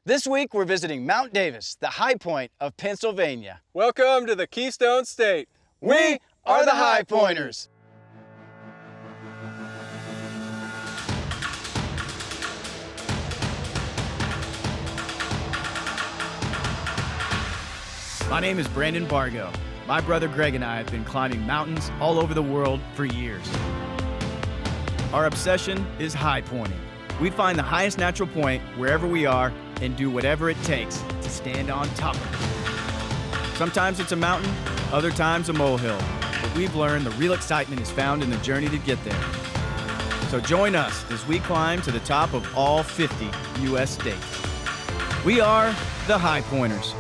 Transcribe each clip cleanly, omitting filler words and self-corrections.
This week we're visiting Mount Davis, the high point of Pennsylvania. Welcome to the Keystone State. We are the Highpointers. My name is Brandon Bargo. My brother Greg and I have been climbing mountains all over the world for years. Our obsession is high pointing. We find the highest natural point wherever we are and do whatever it takes to stand on top of it. Sometimes it's a mountain, other times a molehill, but we've learned the real excitement is found in the journey to get there. So join us as we climb to the top of all 50 U.S. states. We are the Highpointers.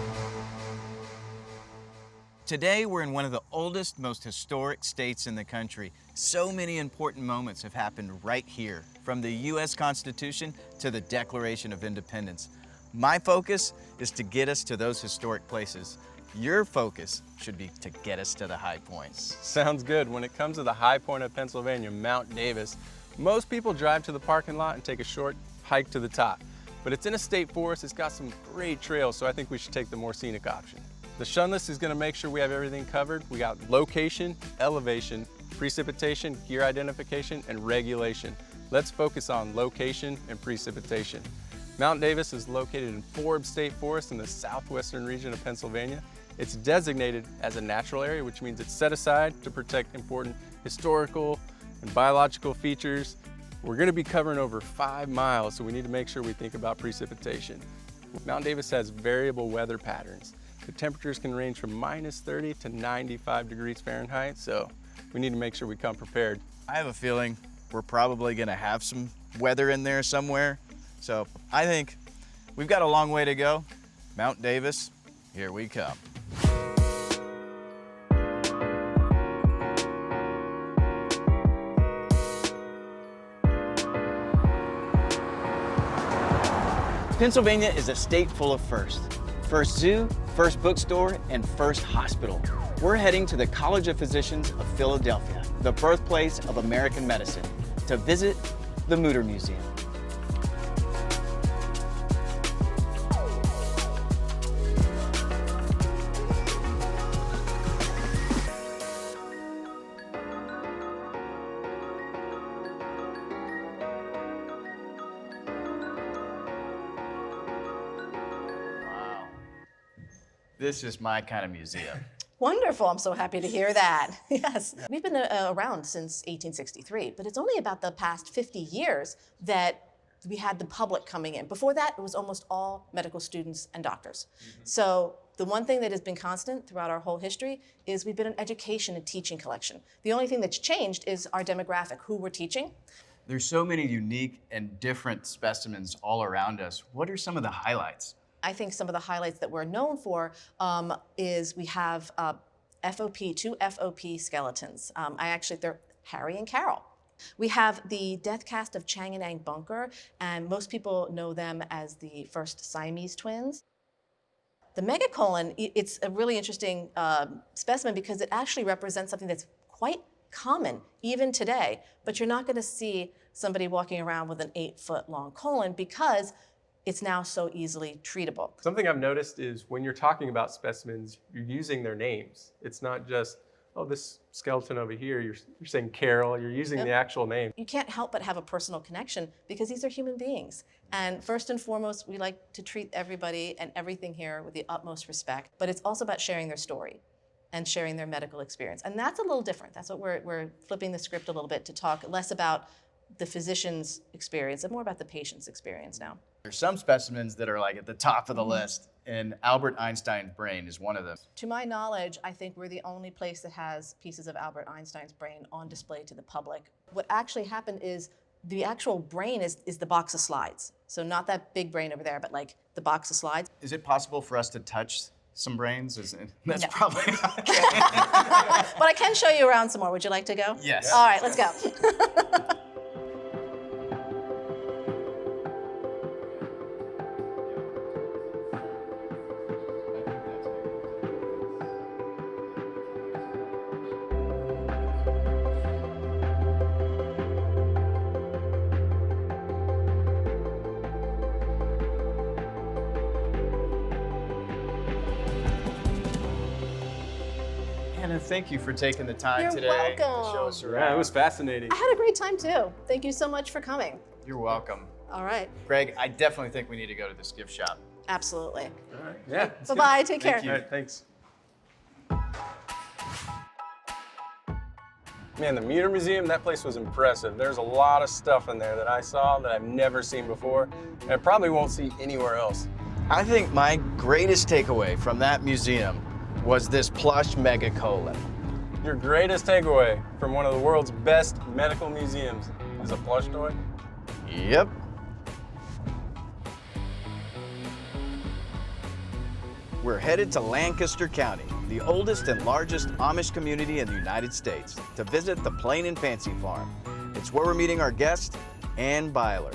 Today, we're in one of the oldest, most historic states in the country. So many important moments have happened right here, from the U.S. Constitution to the Declaration of Independence. My focus is to get us to those historic places. Your focus should be to get us to the high points. Sounds good. When it comes to the high point of Pennsylvania, Mount Davis, most people drive to the parking lot and take a short hike to the top. But it's in a state forest, it's got some great trails, so I think we should take the more scenic option. The shun list is going to make sure we have everything covered. We got location, elevation, precipitation, gear identification, and regulation. Let's focus on location and precipitation. Mount Davis is located in Forbes State Forest in the southwestern region of Pennsylvania. It's designated as a natural area, which means it's set aside to protect important historical and biological features. We're going to be covering over 5 miles, so we need to make sure we think about precipitation. Mount Davis has variable weather patterns. The temperatures can range from -30 to 95 degrees Fahrenheit, so we need to make sure we come prepared. I have a feeling we're probably gonna have some weather in there somewhere. So I think we've got a long way to go. Mount Davis, here we come. Pennsylvania is a state full of firsts. First zoo, first bookstore, and first hospital. We're heading to the College of Physicians of Philadelphia, the birthplace of American medicine, to visit the Mutter Museum. This is my kind of museum. Wonderful, I'm so happy to hear that. Yes, we've been around since 1863, but it's only about the past 50 years that we had the public coming in. Before that, it was almost all medical students and doctors. So the one thing that has been constant throughout our whole history is we've been an education and teaching collection. The only thing that's changed is our demographic, who we're teaching. There's so many unique and different specimens all around us. What are some of the highlights? I think some of the highlights that we're known for is we have two FOP skeletons. They're Harry and Carol. We have the death cast of Changanang Bunker, and most people know them as the first Siamese twins. The megacolon, it's a really interesting specimen because it actually represents something that's quite common even today, but you're not gonna see somebody walking around with an 8-foot long colon because it's now so easily treatable. Something I've noticed is when you're talking about specimens, you're using their names. It's not just, oh, this skeleton over here, you're saying Carol, you're using the actual name. You can't help but have a personal connection because these are human beings. And first and foremost, we like to treat everybody and everything here with the utmost respect, but it's also about sharing their story and sharing their medical experience. And that's a little different. That's what we're flipping the script a little bit to talk less about the physician's experience and more about the patient's experience now. There's some specimens that are like at the top of the list, and Albert Einstein's brain is one of them. To my knowledge, I think we're the only place that has pieces of Albert Einstein's brain on display to the public. What actually happened is the actual brain is the box of slides. So not that big brain over there, but like the box of slides. Is it possible for us to touch some brains? That's No. probably not okay. But I can show you around some more. Would you like to go? Yes. All right, let's go. thank you for taking the time You're today to welcome. show us around. Yeah, it was fascinating. I had a great time too. Thank you so much for coming. You're welcome. All right. Greg, I definitely think we need to go to this gift shop. Absolutely. All right. Yeah. Bye-bye. Take care. Thank you. All right, thanks. Man, the Muter Museum, that place was impressive. There's a lot of stuff in there that I saw that I've never seen before, and I probably won't see anywhere else. I think my greatest takeaway from that museum was this plush mega colon. Your greatest takeaway from one of the world's best medical museums is a plush toy? Yep. We're headed to Lancaster County, the oldest and largest Amish community in the United States, to visit the Plain and Fancy Farm. It's where we're meeting our guest, Ann Byler.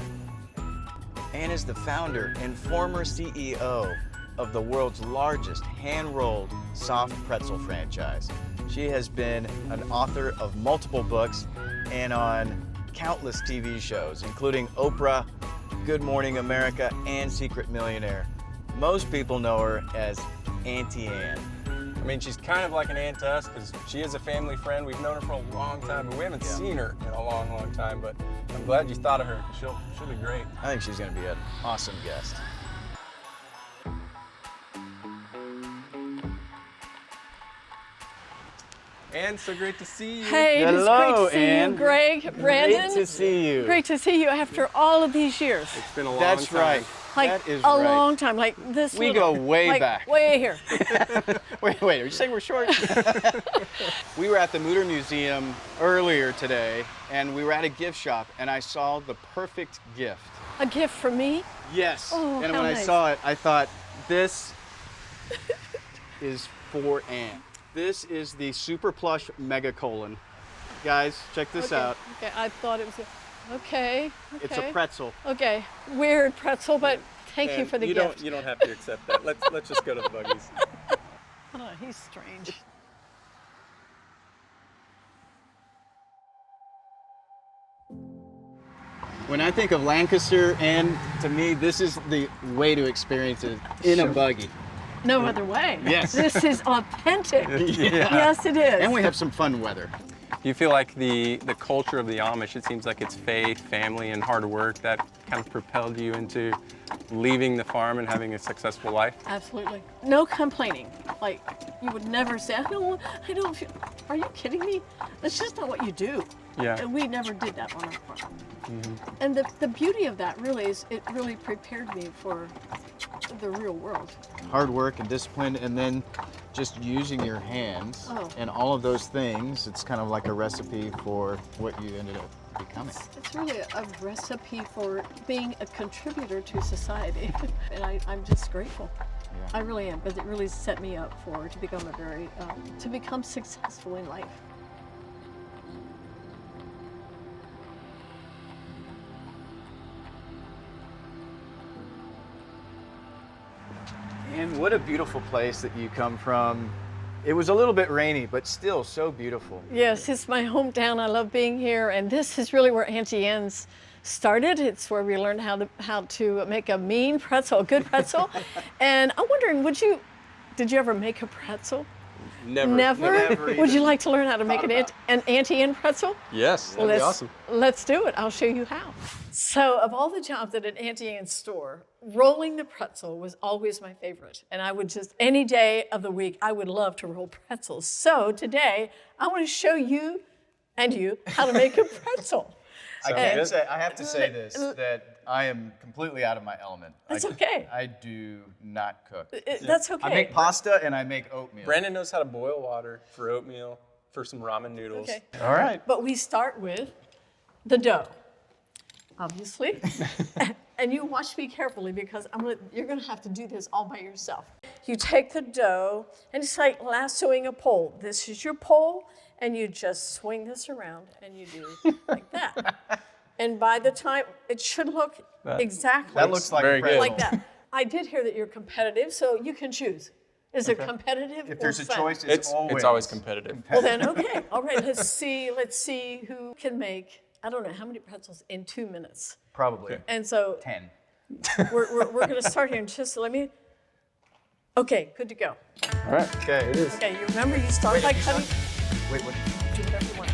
Ann is the founder and former CEO of the world's largest hand-rolled soft pretzel franchise. She has been an author of multiple books and on countless TV shows, including Oprah, Good Morning America, and Secret Millionaire. Most people know her as Auntie Ann. I mean, she's kind of like an aunt to us because she is a family friend. We've known her for a long time, but we haven't seen her in a long, long time. But I'm glad you thought of her. She'll be great. I think she's gonna be an awesome guest. Ann, so great to see you. Hey, it is Hello, great to see Ann. you, Greg, Brandon. Great to see you. Great to see you after all of these years. It's been a long That's time. right. Like that is a right. long time, like this. We little, go way like, back. Way here. Wait, are you saying we're short? We were at the Muter Museum earlier today, and we were at a gift shop, and I saw the perfect gift. A gift from me. Yes. Oh, and how when I nice. saw it, I thought, this is for Ann. This is the Super Plush Mega Colon. Guys, check this Okay, out. Okay, I thought it was. Okay. It's a pretzel. Okay, weird pretzel, but thank you And for the you gift. You don't have to accept that. Let's just go to the buggies. Oh, he's strange. When I think of Lancaster, and to me, this is the way to experience it in a buggy. No other way. Yes. This is authentic. Yeah. Yes, it is. And we have some fun weather. Do you feel like the culture of the Amish, it seems like it's faith, family, and hard work that kind of propelled you into leaving the farm and having a successful life? Absolutely. No complaining. Like, you would never say, I don't feel, are you kidding me? That's just not what you do. Yeah. And we never did that on our farm. And the beauty of that really is it really prepared me for the real world. Hard work and discipline, and then just using your hands Oh. and all of those things. It's kind of like a recipe for what you ended up becoming. It's really a recipe for being a contributor to society. And I'm just grateful. Yeah. I really am, because it really set me up to become to become successful in life. And what a beautiful place that you come from. It was a little bit rainy, but still so beautiful. Yes, it's my hometown. I love being here, and this is really where Auntie Ann's started. It's where we learned how to make a mean pretzel, a good pretzel. And I'm wondering, did you ever make a pretzel? Never. Never Would you even like to learn how to make an Auntie Ann pretzel? Yes, that'd be awesome. Let's do it. I'll show you how. So, of all the jobs at an Auntie Ann's store, rolling the pretzel was always my favorite. And I would just, any day of the week, I would love to roll pretzels. So today, I want to show you and you how to make a pretzel. I have to say this, that I am completely out of my element. That's okay. I do not cook. That's okay. I make pasta and I make oatmeal. Brandon knows how to boil water for oatmeal, for some ramen noodles. Okay. All right. But we start with the dough, obviously. And you watch me carefully because you're gonna have to do this all by yourself. You take the dough and it's like lassoing a pole. This is your pole, and you just swing this around and you do like that. And by the time, it should look exactly That looks like Very a good. pretzel. like that. I did hear that you're competitive, so you can choose. Is it competitive If or there's a fun? choice, It's always competitive. Well then, okay, all right, let's see who can make, I don't know, how many pretzels in 2 minutes. Probably And so 10. we're gonna start here in just, let me, Okay, good to go. All right. Okay. It is. Okay, you remember you start by cutting. Wait, what? Do whatever you want.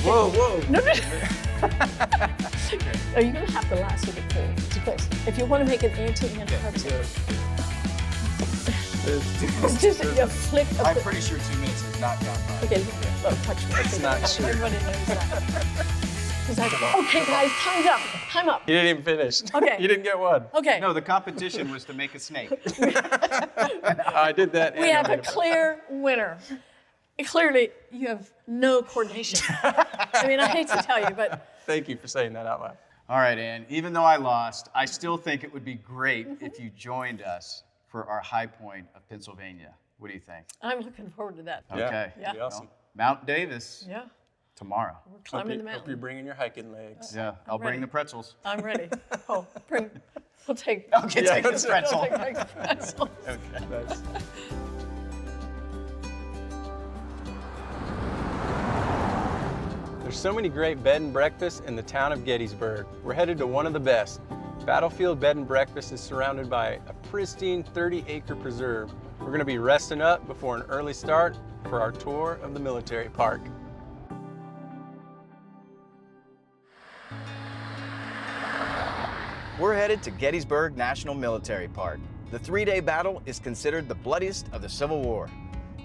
Whoa, whoa. No, no. Oh, you're gonna have to lasso the pole to place. If you want to make an Auntie and pretzel, it's just a flick of I'm the. pretty sure 2 minutes has not gone by. Okay, look here. Oh, touch me. It's not true. Everybody knows that. Okay, guys, time's up. Time up. You didn't even finish. Okay. You didn't get one. Okay. No, the competition was to make a snake. I did that. We and have I a made clear winner. Clearly, you have no coordination. I mean, I hate to tell you, but Thank you for saying that out loud. All right, Ann, even though I lost, I still think it would be great if you joined us for our high point of Pennsylvania. What do you think? I'm looking forward to that. Okay. Yeah. Be awesome. Mount Davis Yeah, tomorrow. we're climbing the Hope you're mountain. bringing your hiking legs. Yeah, I'll bring ready. the pretzels. I'm ready. Oh, we'll take. Okay, Yeah, take that's the right. pretzel. We'll take the pretzel. Okay. Nice. There's so many great bed and breakfasts in the town of Gettysburg. We're headed to one of the best. Battlefield Bed and Breakfast is surrounded by a pristine 30-acre preserve. We're going to be resting up before an early start for our tour of the military park. We're headed to Gettysburg National Military Park. The 3-day battle is considered the bloodiest of the Civil War.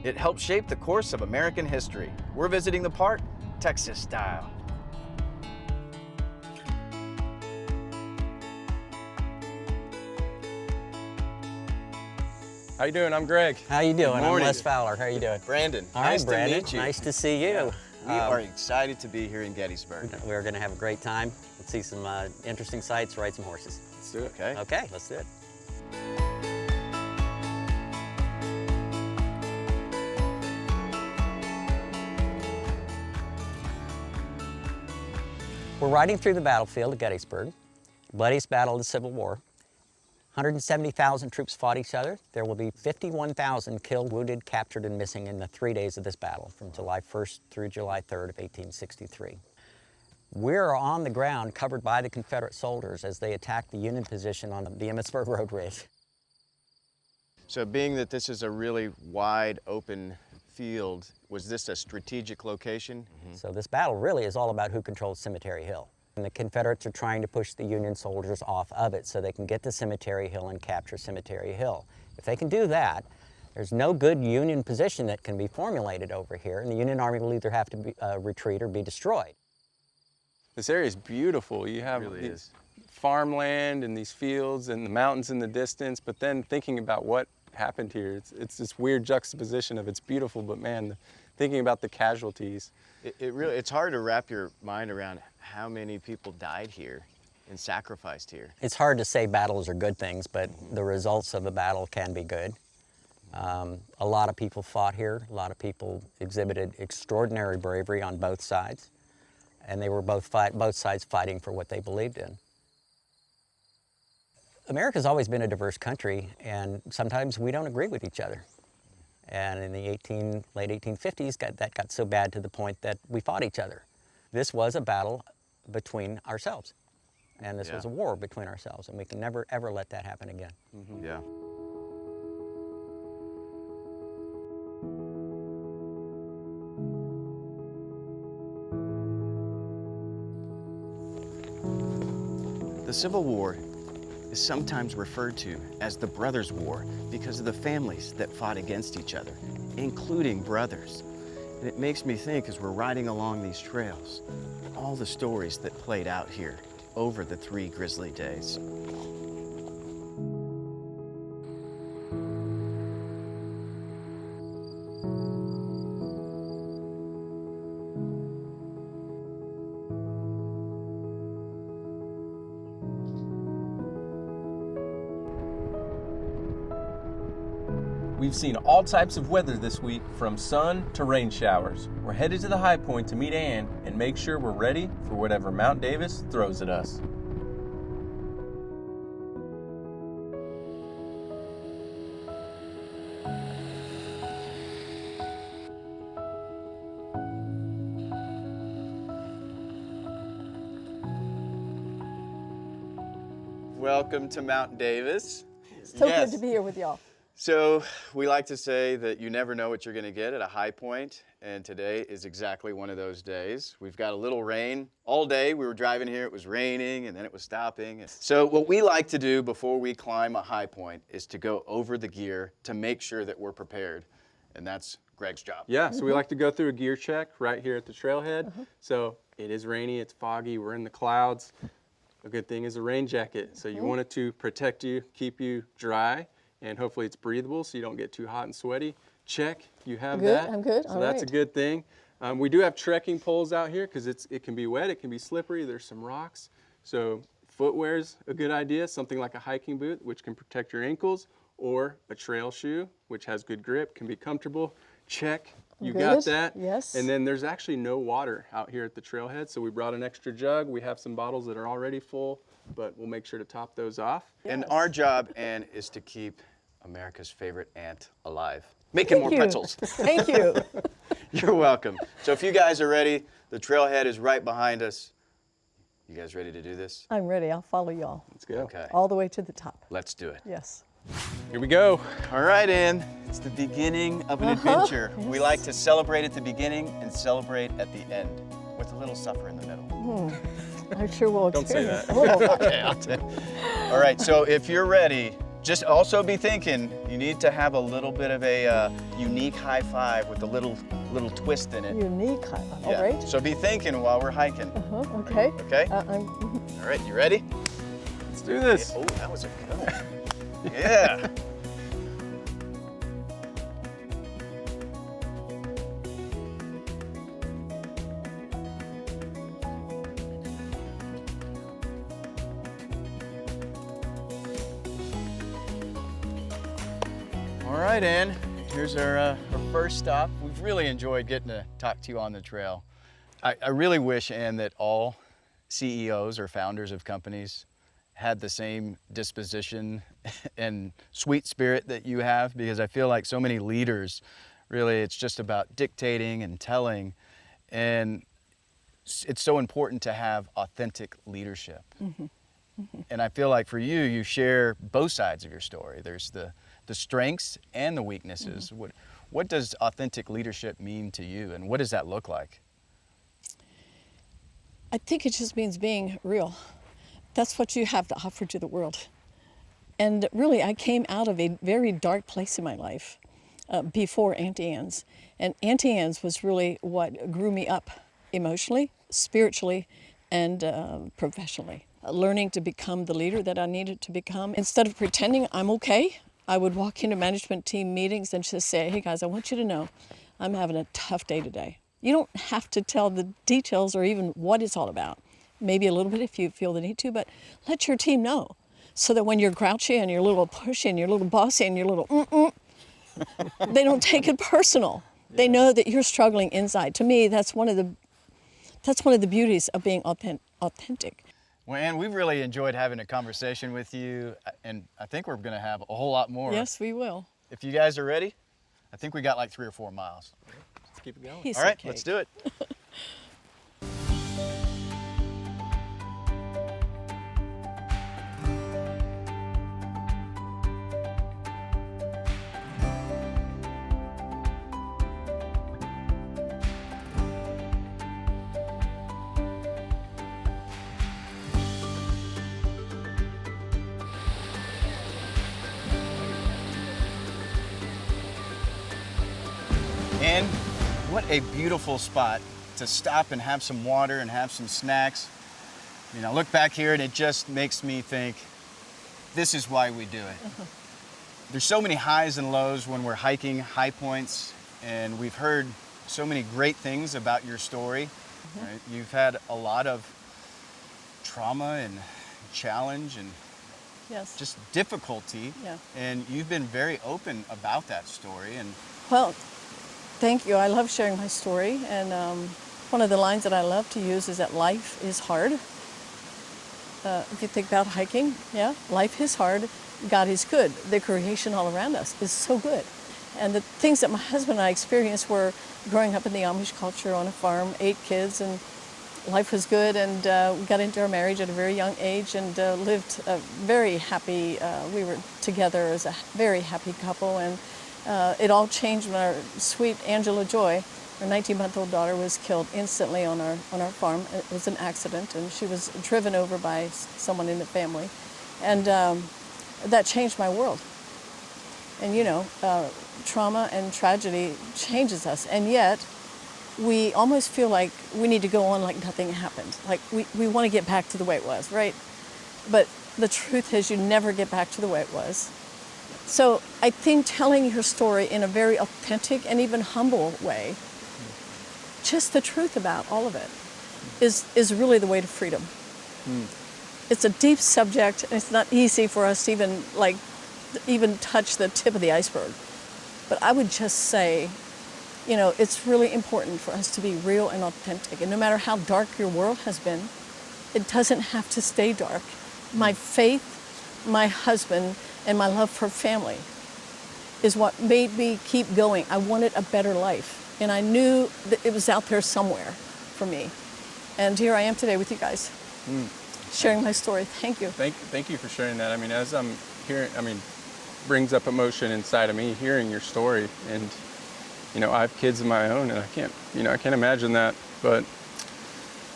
It helped shape the course of American history. We're visiting the park Texas style. How you doing? I'm Greg. How you doing? I'm morning. Les Fowler. How you doing? Brandon, All right, nice Brandon. to meet you. Nice to see you. We are excited to be here in Gettysburg. We're going to have a great time. Let's see some interesting sights, ride some horses. Let's do it. Okay. Okay, let's do it. We're riding through the battlefield of Gettysburg, bloodiest battle of the Civil War. 170,000 troops fought each other. There will be 51,000 killed, wounded, captured, and missing in the 3 days of this battle, from July 1st through July 3rd of 1863. We're on the ground covered by the Confederate soldiers as they attack the Union position on the Emmitsburg Road Ridge. So being that this is a really wide open field, was this a strategic location? So this battle really is all about who controls Cemetery Hill. And the Confederates are trying to push the Union soldiers off of it so they can get to Cemetery Hill and capture Cemetery Hill. If they can do that, there's no good Union position that can be formulated over here, and the Union Army will either have to retreat or be destroyed. This area is beautiful. You have really these is. farmland and these fields and the mountains in the distance, but then thinking about what happened here, it's this weird juxtaposition of it's beautiful, but man, thinking about the casualties. It's hard to wrap your mind around how many people died here and sacrificed here. It's hard to say battles are good things, but the results of a battle can be good. A lot of people fought here. A lot of people exhibited extraordinary bravery on both sides, and they were both sides fighting for what they believed in. America's always been a diverse country, and sometimes we don't agree with each other. And in the late 1850s, that got so bad to the point that we fought each other. This was a battle between ourselves, and this was a war between ourselves, and we can never, ever let that happen again. Yeah. The Civil War is sometimes referred to as the Brothers' War because of the families that fought against each other, including brothers. And it makes me think, as we're riding along these trails, all the stories that played out here over the 3 grisly days. We've seen all types of weather this week, from sun to rain showers. We're headed to the high point to meet Ann and make sure we're ready for whatever Mount Davis throws at us. welcome to Mount Davis. So Yes. good to be here with y'all. So we like to say that you never know what you're going to get at a high point, and today is exactly one of those days. We've got a little rain all day. We were driving here, it was raining, and then it was stopping. So what we like to do before we climb a high point is to go over the gear to make sure that we're prepared, and that's Greg's job. Yeah, so we like to go through a gear check right here at the trailhead. So it is rainy, it's foggy, we're in the clouds. A good thing is a rain jacket. So you want it to protect you, keep you dry, and hopefully it's breathable so you don't get too hot and sweaty. Check, you have Good, that. I'm good, So all that's a right. good thing. We do have trekking poles out here because it can be wet, it can be slippery, there's some rocks. So footwear's a good idea, something like a hiking boot, which can protect your ankles, or a trail shoe, which has good grip, can be comfortable. Check, you got Good, that. yes. And then there's actually no water out here at the trailhead, so we brought an extra jug. We have some bottles that are already full, but we'll make sure to top those off. And our job, Ann, is to keep America's favorite ant alive. Making more you. pretzels. Thank you. You're welcome. So if you guys are ready, the trailhead is right behind us. You guys ready to do this? I'm ready. I'll follow y'all Let's go. Okay, all the way to the top. let's do it. Yes. Here we go. All right, Ann. It's the beginning of an adventure. We like to celebrate at the beginning and celebrate at the end with a little supper in the middle. I sure will. Don't say experience- that. Oh, Okay, I'll take. All right, so if you're ready, just also be thinking you need to have a little bit of a unique high five with a little twist in it. unique. All Yeah. right. So be thinking while we're hiking. Okay. Okay? I'm, All right, you ready? Let's do this. Oh, that was a good one. Yeah. All right, Ann. Here's our first stop. We've really enjoyed getting to talk to you on the trail. I really wish, Ann, that all CEOs or founders of companies had the same disposition and sweet spirit that you have, because I feel like so many leaders, really, it's just about dictating and telling, and it's so important to have authentic leadership. And I feel like for you, you share both sides of your story. There's the strengths and the weaknesses. What does authentic leadership mean to you, and what does that look like? I think it just means being real. That's what you have to offer to the world. And really, I came out of a very dark place in my life before Auntie Anne's. And Auntie Anne's was really what grew me up emotionally, spiritually, and professionally. Learning to become the leader that I needed to become. Instead of pretending I'm okay, I would walk into management team meetings and just say, hey guys, I want you to know I'm having a tough day today. You don't have to tell the details or even what it's all about. Maybe a little bit if you feel the need to, but let your team know so that when you're grouchy and you're a little pushy and you're a little bossy and you're a little they don't take it personal. They know that you're struggling inside. To me, that's one of the beauties of being authentic. Well, Ann, we've really enjoyed having a conversation with you, and I think we're going to have a whole lot more. Yes, we will. If you guys are ready, I think we got like 3 or 4 miles. Let's keep it going. Piece All of right, cake. let's do it. And what a beautiful spot to stop and have some water and have some snacks. You know, look back here and it just makes me think, this is why we do it. There's so many highs and lows when we're hiking high points, and we've heard so many great things about your story. Right? You've had a lot of trauma and challenge and Yes. just difficulty, Yeah. and you've been very open about that story. And Well, thank you. I love sharing my story, and one of the lines that I love to use is that life is hard. If you think about hiking, yeah, life is hard, God is good. The creation all around us is so good. And the things that my husband and I experienced were growing up in the Amish culture on a farm, 8 kids, and life was good, and we got into our marriage at a very young age and lived a very happy, we were together as a very happy couple, and it all changed when our sweet Angela Joy, our 19-month-old daughter, was killed instantly on our farm. It was an accident, and she was driven over by someone in the family, and that changed my world. And you know, trauma and tragedy changes us, and yet we almost feel like we need to go on like nothing happened. Like we want to get back to the way it was, right? But the truth is you never get back to the way it was. So I think telling your story in a very authentic and even humble way, just the truth about all of it, is really the way to freedom. It's a deep subject, and it's not easy for us to even touch the tip of the iceberg. But I would just say, you know, it's really important for us to be real and authentic. And no matter how dark your world has been, it doesn't have to stay dark. My faith, my husband, and my love for family is what made me keep going. I wanted a better life. And I knew that it was out there somewhere for me. And here I am today with you guys, sharing my story. Thank you. Thank you for sharing that. I mean, as I'm hearing, brings up emotion inside of me hearing your story. And you know, I have kids of my own, and I can't imagine that. But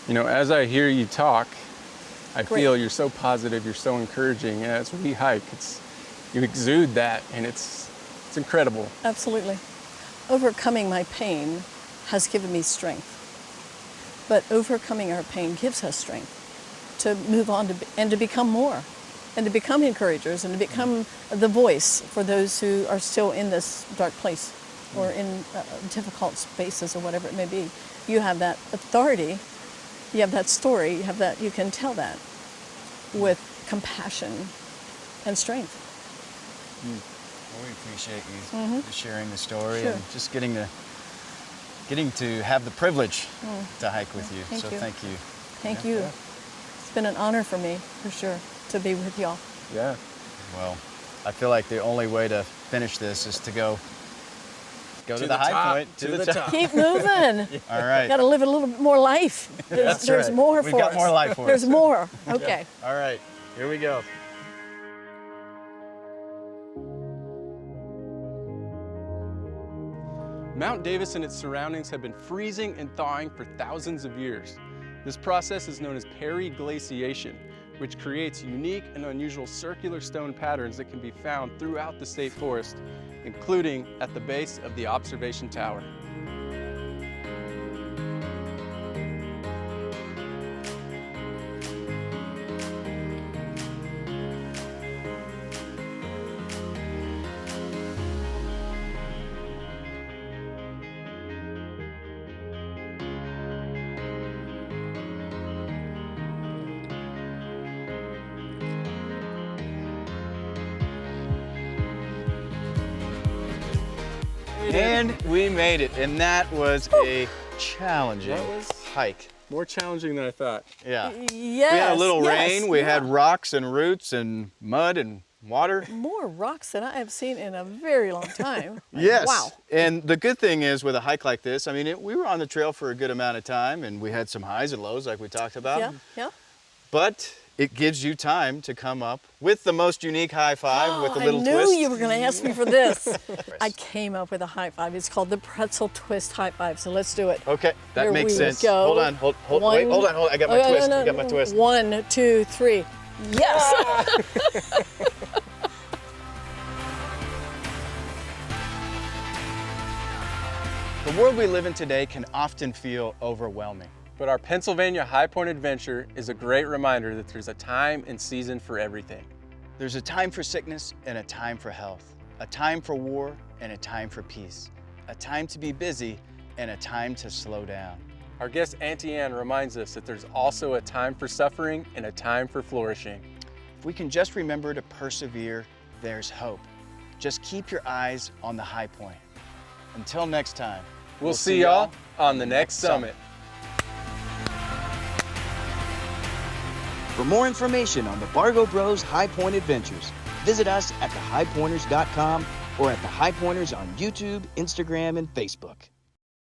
you know, as I hear you talk, I feel you're so positive, you're so encouraging. And as we hike, you exude that, and it's incredible. Absolutely. Overcoming my pain has given me strength. But overcoming our pain gives us strength to move on and to become more, and to become encouragers, and to become the voice for those who are still in this dark place or in difficult spaces or whatever it may be. You have that authority, you have that story, you can tell that with compassion and strength. Well, we appreciate you sharing the story and just getting to have the privilege to hike with you. Thank you. Thank you. It's been an honor for me, for sure, to be with y'all. Yeah. Well, I feel like the only way to finish this is to go to the high point, to the top. Keep moving. All right. Got to live a little bit more life. There's more for us. We've got more life for us. There's more. Okay. All right. Here we go. Mount Davis and its surroundings have been freezing and thawing for thousands of years. This process is known as periglaciation, which creates unique and unusual circular stone patterns that can be found throughout the state forest, including at the base of the observation tower. And we made it, and that was a challenging hike. More challenging than I thought. Yeah. Yes. We had a little rain, we had yeah. rocks and roots and mud and water. More rocks than I have seen in a very long time. Yes. Wow. And the good thing is with a hike like this, I mean, we were on the trail for a good amount of time, and we had some highs and lows like we talked about. Yeah. But it gives you time to come up with the most unique high five with a little twist. I knew you were going to ask me for this. I came up with a high five. It's called the Pretzel Twist High Five. So let's do it. Okay, that Here makes we sense. go. Hold on, wait, hold on. I got my twist. I got my twist. 1, 2, 3. Yes. The world we live in today can often feel overwhelming. But our Pennsylvania High Point adventure is a great reminder that there's a time and season for everything. There's a time for sickness and a time for health, a time for war and a time for peace, a time to be busy and a time to slow down. Our guest Auntie Ann reminds us that there's also a time for suffering and a time for flourishing. If we can just remember to persevere, there's hope. Just keep your eyes on the high point. Until next time, we'll see y'all on the next summit. For more information on the Bargo Bros High Point Adventures, visit us at thehighpointers.com or at the Highpointers on YouTube, Instagram, and Facebook.